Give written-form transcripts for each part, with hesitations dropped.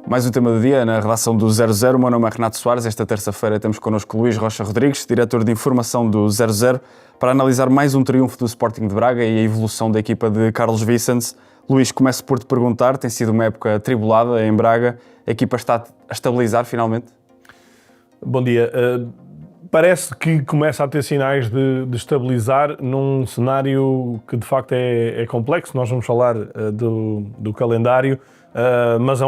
Mais um tema do dia na redação do 00. O meu nome é Renato Soares. Esta terça-feira temos connosco Luís Rocha Rodrigues, diretor de informação do 00, para analisar mais um triunfo do Sporting de Braga e a evolução da equipa de Carlos Vicens. Luís, começo por te perguntar, tem sido uma época atribulada em Braga, a equipa está a estabilizar finalmente? Bom dia. Parece que começa a ter sinais de estabilizar num cenário que de facto é complexo. Nós vamos falar do calendário, mas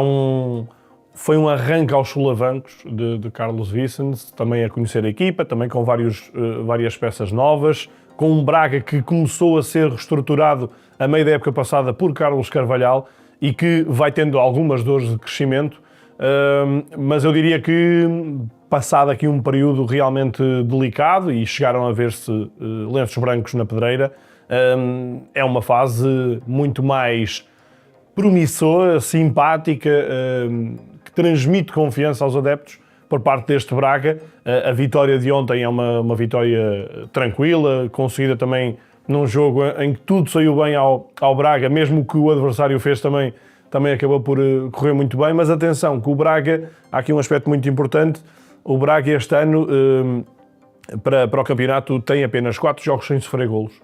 foi um arranque aos solavancos de Carlos Vicens, também a conhecer a equipa, também com várias peças novas, com um Braga que começou a ser reestruturado a meio da época passada por Carlos Carvalhal e que vai tendo algumas dores de crescimento, mas eu diria que passado aqui um período realmente delicado e chegaram a ver-se lenços brancos na pedreira, é uma fase muito mais promissora, simpática, que transmite confiança aos adeptos por parte deste Braga. A vitória de ontem é uma vitória tranquila, conseguida também num jogo em que tudo saiu bem ao Braga, mesmo que o adversário fez também acabou por correr muito bem. Mas atenção, que o Braga, há aqui um aspecto muito importante, o Braga este ano, para o campeonato, tem apenas 4 jogos sem sofrer golos.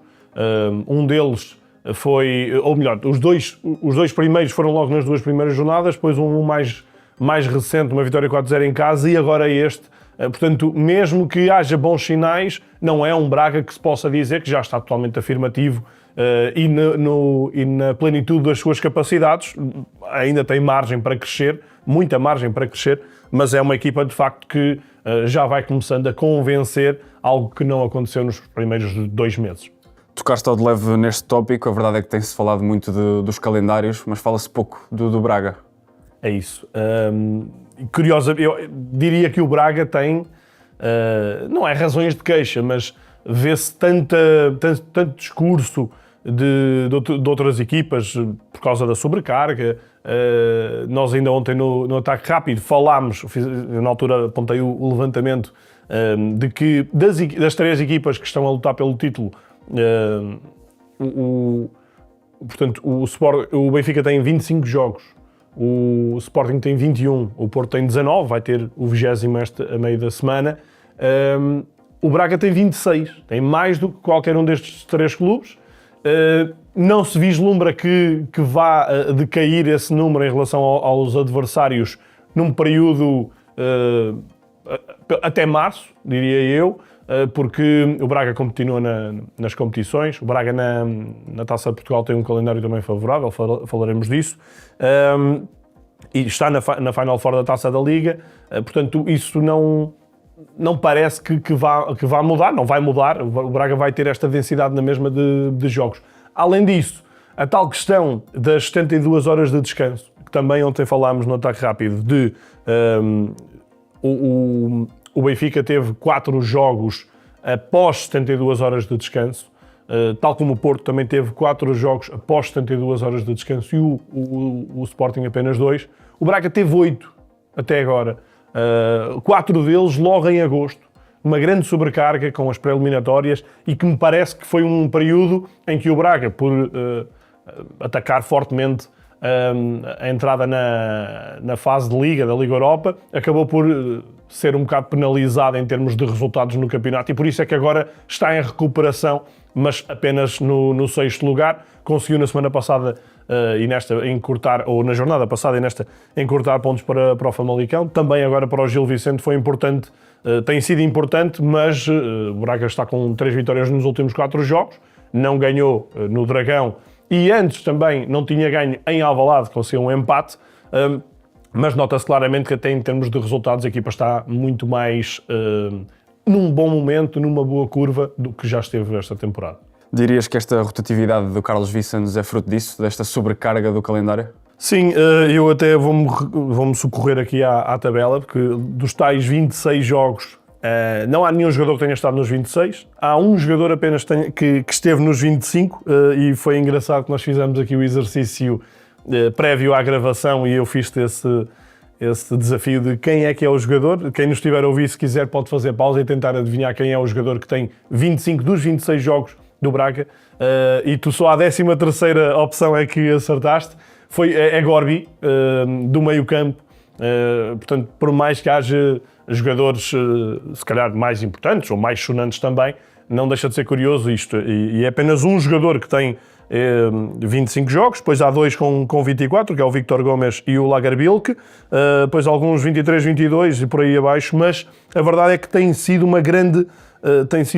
Um deles foi, ou melhor, os dois primeiros foram logo nas 2 primeiras jornadas, depois um mais recente, uma vitória 4-0 em casa, e agora este. Portanto, mesmo que haja bons sinais, não é um Braga que se possa dizer que já está totalmente afirmativo e na plenitude das suas capacidades. Ainda tem margem para crescer, muita margem para crescer, mas é uma equipa de facto que já vai começando a convencer, algo que não aconteceu nos primeiros 2 meses. Tocaste ao de leve neste tópico, a verdade é que tem-se falado muito dos calendários, mas fala-se pouco do Braga. É isso. Curioso, eu diria que o Braga tem, não é razões de queixa, mas vê-se tanto discurso de outras equipas por causa da sobrecarga. Nós ainda ontem no Ataque Rápido falámos, na altura apontei o levantamento, de que das 3 equipas que estão a lutar pelo título, portanto, o Benfica tem 25 jogos, o Sporting tem 21, o Porto tem 19, vai ter o 20º a meio da semana. O Braga tem 26, tem mais do que qualquer um destes 3 clubes. Não se vislumbra que vá decair esse número em relação aos adversários num período até março, diria eu, porque o Braga continua nas competições. O Braga na Taça de Portugal tem um calendário também favorável, falaremos disso, e está na Final Four da Taça da Liga. Portanto, isso não parece que vá mudar, não vai mudar. O Braga vai ter esta densidade na mesma de jogos. Além disso, a tal questão das 72 horas de descanso, que também ontem falámos no Ataque Rápido, o Benfica teve 4 jogos após 72 horas de descanso, tal como o Porto também teve 4 jogos após 72 horas de descanso e o Sporting apenas 2. O Braga teve 8 até agora, 4 deles logo em agosto, uma grande sobrecarga com as pré-eliminatórias, e que me parece que foi um período em que o Braga, por atacar fortemente a entrada na fase de Liga, da Liga Europa, acabou por ser um bocado penalizado em termos de resultados no campeonato, e por isso é que agora está em recuperação, mas apenas no 6º lugar. Conseguiu na semana passada e nesta encurtar, ou na jornada passada e nesta encurtar pontos para o Famalicão. Também agora para o Gil Vicente foi importante, tem sido importante, mas o Braga está com 3 vitórias nos últimos 4 jogos, não ganhou no Dragão e antes também não tinha ganho em Alvalade, conseguiu um empate, mas nota-se claramente que até em termos de resultados a equipa está muito mais num bom momento, numa boa curva do que já esteve esta temporada. Dirias que esta rotatividade do Carlos Vicens é fruto disso, desta sobrecarga do calendário? Sim, eu até vou-me socorrer aqui à tabela, porque dos tais 26 jogos, não há nenhum jogador que tenha estado nos 26, há um jogador apenas que esteve nos 25, e foi engraçado que nós fizemos aqui o exercício prévio à gravação e eu fiz esse desafio de quem é que é o jogador. Quem nos estiver a ouvir, se quiser, pode fazer pausa e tentar adivinhar quem é o jogador que tem 25 dos 26 jogos do Braga, e tu só à 13ª opção é que acertaste. É Gorbi, do meio campo, Portanto, por mais que haja jogadores se calhar mais importantes ou mais sonantes também, não deixa de ser curioso isto. E é apenas um jogador que tem 25 jogos, depois há dois com 24, que é o Victor Gomes e o Lagerbilk, depois alguns 23, 22 e por aí abaixo, mas a verdade é que tem sido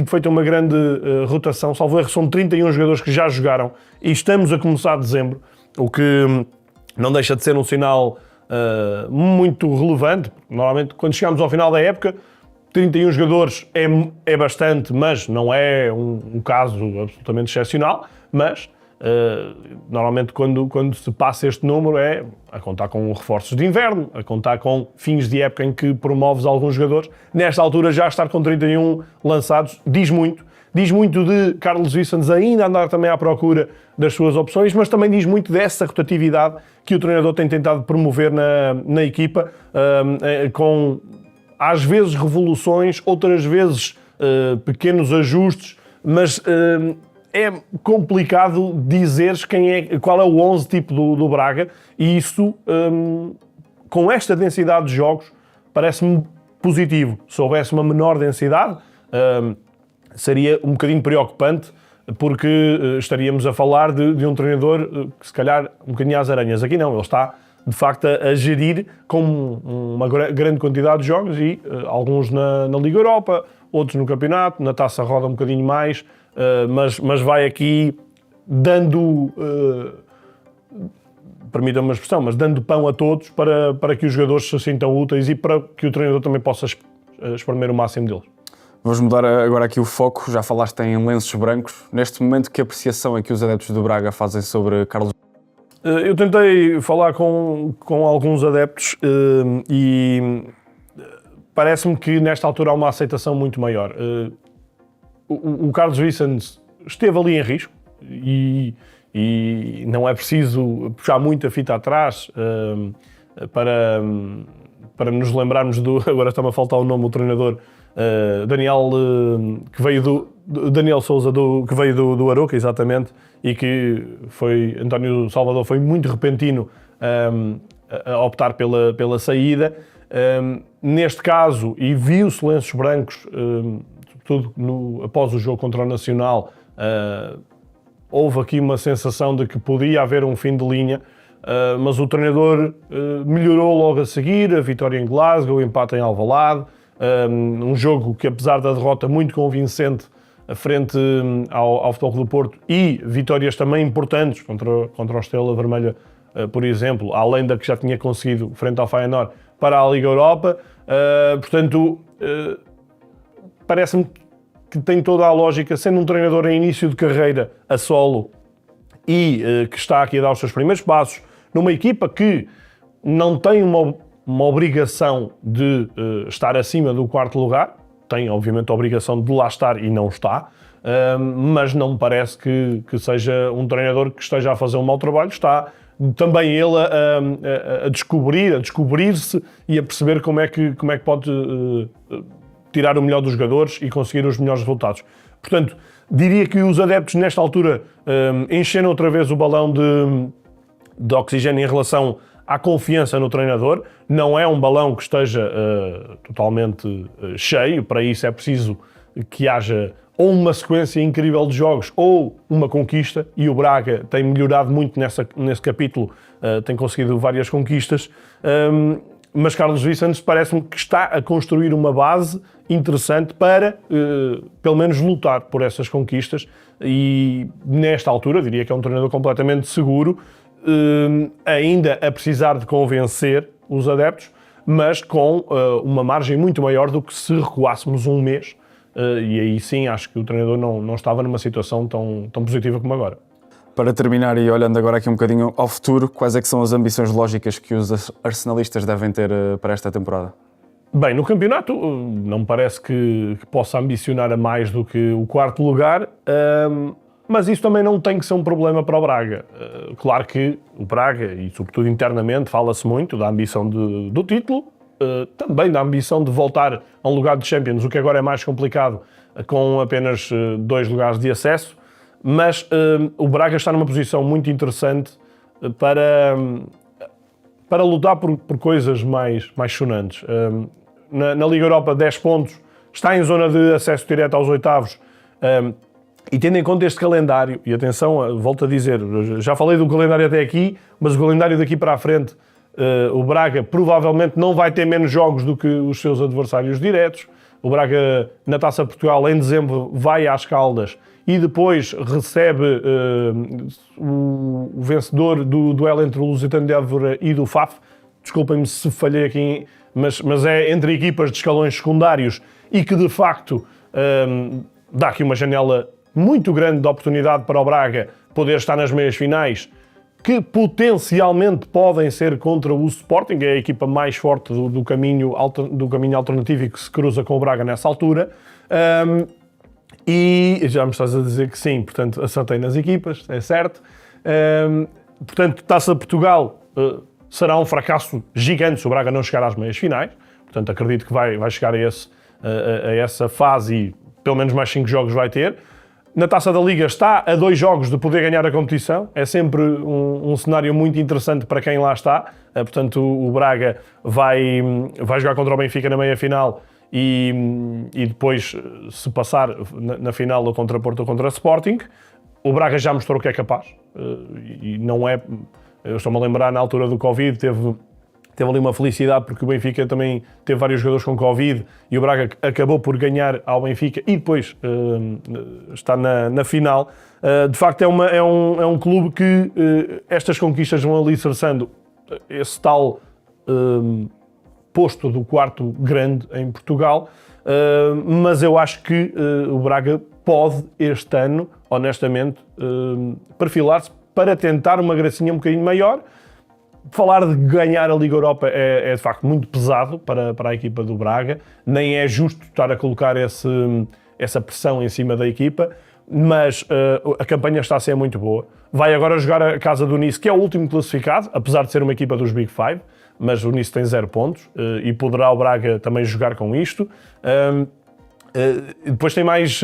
feita uma grande rotação. Salvo erro, são 31 jogadores que já jogaram e estamos a começar dezembro, o que não deixa de ser um sinal muito relevante. Normalmente, quando chegamos ao final da época, 31 jogadores é bastante, mas não é um caso absolutamente excepcional. Mas, normalmente, quando se passa este número, é a contar com reforços de inverno, a contar com fins de época em que promoves alguns jogadores. Nesta altura, já estar com 31 lançados diz muito. Diz muito de Carlos Vicens ainda andar também à procura das suas opções, mas também diz muito dessa rotatividade que o treinador tem tentado promover na equipa, com às vezes revoluções, outras vezes pequenos ajustes, mas é complicado dizeres qual é o 11 tipo do Braga, e isso, com esta densidade de jogos, parece-me positivo. Se houvesse uma menor densidade, seria um bocadinho preocupante, porque estaríamos a falar de um treinador que se calhar um bocadinho às aranhas. Aqui não, ele está de facto a gerir com uma grande quantidade de jogos e alguns na Liga Europa, outros no campeonato, na Taça roda um bocadinho mais, mas vai aqui dando, permitam-me a expressão, mas dando pão a todos para que os jogadores se sintam úteis e para que o treinador também possa espremer o máximo deles. Vamos mudar agora aqui o foco, já falaste em lenços brancos. Neste momento, que apreciação é que os adeptos do Braga fazem sobre Carlos? Eu tentei falar com alguns adeptos e parece-me que nesta altura há uma aceitação muito maior. O Carlos Vicens esteve ali em risco e não é preciso puxar muito a fita atrás para nos lembrarmos agora está-me a faltar o nome, o treinador, Daniel Sousa, que veio do Aroca, exatamente, e que António Salvador foi muito repentino a optar pela saída. Neste caso, e viu-se lenços brancos, sobretudo após o jogo contra o Nacional, houve aqui uma sensação de que podia haver um fim de linha, mas o treinador melhorou logo a seguir, a vitória em Glasgow, o empate em Alvalade, um jogo que, apesar da derrota muito convincente frente ao Futebol Clube do Porto e vitórias também importantes contra o Estrela Vermelha, por exemplo, além da que já tinha conseguido frente ao Feyenoord para a Liga Europa, portanto, parece-me que tem toda a lógica, sendo um treinador em início de carreira a solo e que está aqui a dar os seus primeiros passos numa equipa que não tem uma obrigação de estar acima do quarto lugar, tem obviamente a obrigação de lá estar e não está, mas não me parece que seja um treinador que esteja a fazer um mau trabalho. Está também ele a descobrir-se e a perceber como é que pode tirar o melhor dos jogadores e conseguir os melhores resultados. Portanto, diria que os adeptos nesta altura encheram outra vez o balão de oxigênio em relação à confiança no treinador. Não é um balão que esteja totalmente cheio, para isso é preciso que haja ou uma sequência incrível de jogos ou uma conquista, e o Braga tem melhorado muito nesse capítulo, tem conseguido várias conquistas, mas Carlos Vicens parece-me que está a construir uma base interessante para, pelo menos, lutar por essas conquistas, e nesta altura diria que é um treinador completamente seguro, ainda a precisar de convencer os adeptos, mas com uma margem muito maior do que se recuássemos um mês, e aí sim acho que o treinador não estava numa situação tão positiva como agora. Para terminar, e olhando agora aqui um bocadinho ao futuro, quais é que são as ambições lógicas que os arsenalistas devem ter para esta temporada? Bem, no campeonato não me parece que possa ambicionar a mais do que o quarto lugar, mas isso também não tem que ser um problema para o Braga. Claro que o Braga, e sobretudo internamente, fala-se muito da ambição do título, também da ambição de voltar a um lugar de Champions, o que agora é mais complicado, com apenas 2 lugares de acesso, mas o Braga está numa posição muito interessante para para lutar por coisas mais sonantes. Na Liga Europa, 10 pontos, está em zona de acesso direto aos oitavos. E tendo em conta este calendário, e atenção, volto a dizer, já falei do calendário até aqui, mas o calendário daqui para a frente, o Braga provavelmente não vai ter menos jogos do que os seus adversários diretos. O Braga, na Taça de Portugal, em dezembro, vai às Caldas e depois recebe o vencedor do duelo entre o Lusitano de Évora e do FAF. Desculpem-me se falhei aqui, mas é entre equipas de escalões secundários e que, de facto, dá aqui uma janela muito grande de oportunidade para o Braga poder estar nas meias finais, que potencialmente podem ser contra o Sporting, é a equipa mais forte do caminho alternativo e que se cruza com o Braga nessa altura. E já me estás a dizer que sim, portanto, acertei nas equipas, é certo. Portanto, Taça de Portugal será um fracasso gigante se o Braga não chegar às meias finais. Portanto, acredito que vai chegar a essa fase e pelo menos mais 5 jogos vai ter. Na Taça da Liga está a 2 jogos de poder ganhar a competição. É sempre um cenário muito interessante para quem lá está. Portanto, o Braga vai jogar contra o Benfica na meia-final e depois, se passar na final, ou contra Porto ou contra Sporting. O Braga já mostrou que é capaz. E não é... Eu estou-me a lembrar, na altura do Covid, teve ali uma felicidade porque o Benfica também teve vários jogadores com Covid e o Braga acabou por ganhar ao Benfica e depois está na final. De facto é um clube que estas conquistas vão alicerçando esse tal posto do quarto grande em Portugal, mas eu acho que o Braga pode este ano, honestamente, perfilar-se para tentar uma gracinha um bocadinho maior. Falar de ganhar a Liga Europa é de facto muito pesado para a equipa do Braga, nem é justo estar a colocar essa pressão em cima da equipa, mas a campanha está a ser muito boa. Vai agora jogar a casa do Nice, que é o último classificado, apesar de ser uma equipa dos Big Five, mas o Nice tem 0 pontos e poderá o Braga também jogar com isto. Depois tem mais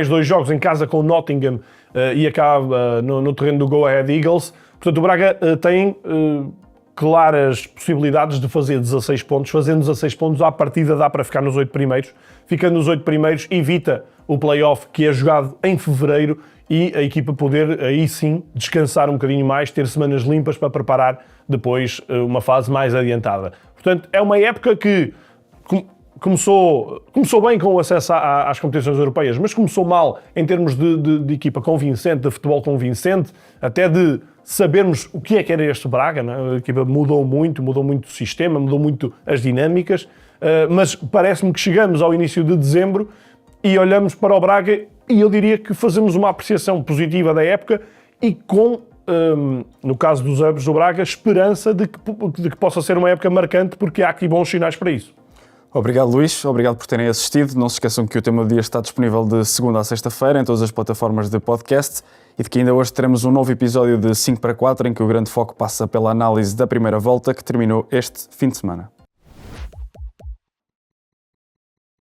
2 jogos em casa com o Nottingham e acaba no terreno do Go Ahead Eagles. Portanto, o Braga tem claras possibilidades de fazer 16 pontos. Fazendo 16 pontos, à partida dá para ficar nos 8 primeiros. Ficando nos 8 primeiros, evita o play-off que é jogado em fevereiro e a equipa poder, aí sim, descansar um bocadinho mais, ter semanas limpas para preparar depois uma fase mais adiantada. Portanto, é uma época que começou bem com o acesso às competições europeias, mas começou mal em termos de equipa convincente, de futebol convincente, até de sabermos o que era este Braga, não é? A equipa mudou muito o sistema, mudou muito as dinâmicas, mas parece-me que chegamos ao início de dezembro e olhamos para o Braga e eu diria que fazemos uma apreciação positiva da época e com, no caso dos Ubs do Braga, esperança de que possa ser uma época marcante, porque há aqui bons sinais para isso. Obrigado, Luís. Obrigado por terem assistido. Não se esqueçam que o Tema do Dia está disponível de segunda a sexta-feira em todas as plataformas de podcast e de que ainda hoje teremos um novo episódio de 5 para 4 em que o grande foco passa pela análise da primeira volta que terminou este fim de semana.